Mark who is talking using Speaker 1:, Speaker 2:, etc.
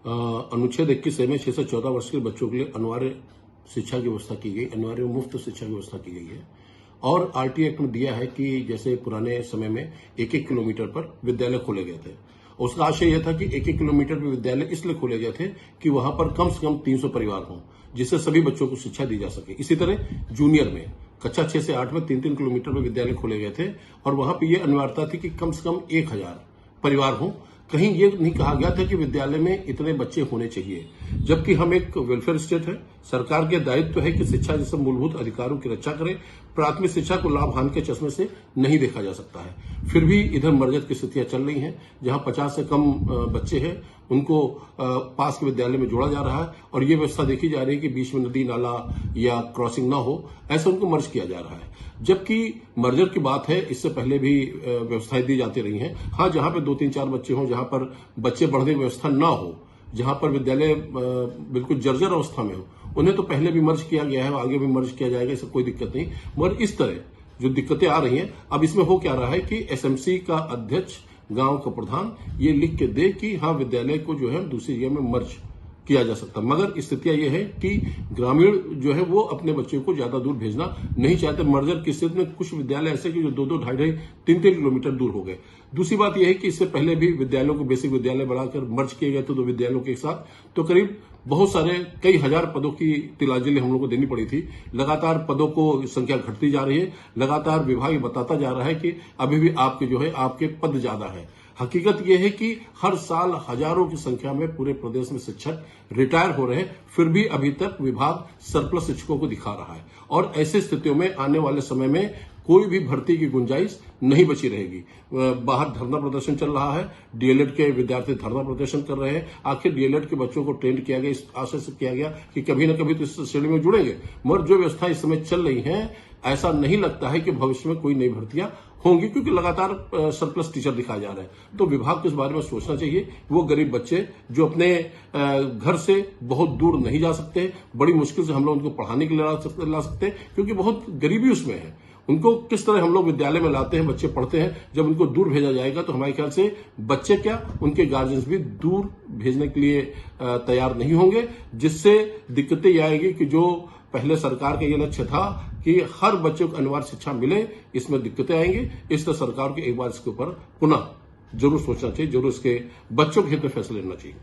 Speaker 1: अनुच्छेद 21 में 6 से 14 वर्ष के बच्चों के लिए अनिवार्य शिक्षा की व्यवस्था की गई, अनिवार्य मुफ्त शिक्षा की व्यवस्था की गई है। और आरटी एक्ट में दिया है कि जैसे पुराने समय में 1-1 किलोमीटर पर विद्यालय खोले गए थे। उसका आशय यह था कि 1-1 किलोमीटर पर विद्यालय इसलिए खोले गए थे कि वहां पर कम से कम 300 परिवार हों, जिससे सभी बच्चों को शिक्षा दी जा सके। इसी तरह जूनियर में कक्षा 6 से 8 में 3-3 किलोमीटर पर विद्यालय खोले गए थे और वहां पर यह अनिवार्यता थी कि कम से कम 1000 परिवार हों। कहीं ये नहीं कहा गया था कि विद्यालय में इतने बच्चे होने चाहिए, जबकि हम एक वेलफेयर स्टेट है। सरकार के दायित्व है कि शिक्षा जैसे मूलभूत अधिकारों की रक्षा करे। प्राथमिक शिक्षा को लाभ हानि के चश्मे से नहीं देखा जा सकता है। फिर भी इधर मरजत की स्थितियां चल रही हैं, जहां 50 से कम बच्चे हैं उनको पास के विद्यालय में जोड़ा जा रहा है और ये व्यवस्था देखी जा रही है कि बीच में नदी नाला या क्रॉसिंग ना हो, ऐसा उनको मर्ज किया जा रहा है। जबकि मर्जर की बात है, इससे पहले भी व्यवस्थाएं दी जाती रही हैं। हाँ, जहां पे 2-3-4 बच्चे हों, जहां पर बच्चे बढ़ने की व्यवस्था ना हो, जहां पर विद्यालय बिल्कुल जर्जर अवस्था में हो, उन्हें तो पहले भी मर्ज किया गया है, आगे भी मर्ज किया जाएगा, इससे कोई दिक्कत नहीं। मगर इस तरह जो दिक्कतें आ रही हैं, अब इसमें हो क्या रहा है कि एसएमसी का अध्यक्ष, गांव का प्रधान ये लिख के दे कि हाँ, विद्यालय को जो है दूसरी जगह में मर्ज किया जा सकता। मगर स्थितियां यह है कि ग्रामीण जो है वो अपने बच्चों को ज्यादा दूर भेजना नहीं चाहते। मर्जर की स्थिति में कुछ विद्यालय ऐसे कि जो 2-2, 2.5, 3-3 किलोमीटर दूर हो गए। दूसरी बात यह है कि इससे पहले भी विद्यालयों को बेसिक विद्यालय बढ़ाकर मर्ज किए गए थे 2 विद्यालयों के साथ, तो करीब बहुत सारे कई हजार पदों की तिलांजलि हम लोग को देनी पड़ी थी। लगातार पदों को संख्या घटती जा रही है, लगातार विभाग बताता जा रहा है कि अभी भी आपके जो है आपके पद ज्यादा है। हकीकत यह है कि हर साल हजारों की संख्या में पूरे प्रदेश में शिक्षक रिटायर हो रहे हैं, फिर भी अभी तक विभाग सरप्लस शिक्षकों को दिखा रहा है। और ऐसी स्थितियों में आने वाले समय में कोई भी भर्ती की गुंजाइश नहीं बची रहेगी। बाहर धरना प्रदर्शन चल रहा है, डीएलएड के विद्यार्थी धरना प्रदर्शन कर रहे हैं। आखिर डीएलएड के बच्चों को ट्रेंड किया गया, इस आशय से किया गया कि कभी न कभी तो इस श्रेणी में जुड़ेंगे। मगर जो व्यवस्था इस समय चल रही है, ऐसा नहीं लगता है कि भविष्य में कोई नई भर्तियां होंगी, क्योंकि लगातार सरप्लस टीचर दिखाए जा रहे हैं। तो विभाग को इस बारे में सोचना चाहिए। वो गरीब बच्चे जो अपने घर से बहुत दूर नहीं जा सकते, बड़ी मुश्किल से हम लोग उनको पढ़ाने के लिए ला सकते हैं, क्योंकि बहुत गरीबी उसमें है। उनको किस तरह हम लोग विद्यालय में लाते हैं, बच्चे पढ़ते हैं, जब उनको दूर भेजा जाएगा तो हमारे ख्याल से बच्चे क्या, उनके गार्जियंस भी दूर भेजने के लिए तैयार नहीं होंगे, जिससे दिक्कतें ये आएगी कि जो पहले सरकार का ये लक्ष्य था कि हर बच्चे को अनिवार्य शिक्षा मिले, इसमें दिक्कतें आएंगी। इसलिए सरकार को एक बार इसके ऊपर पुनः जरूर सोचना चाहिए, जरूर इसके बच्चों के हित में फैसले लेना चाहिए।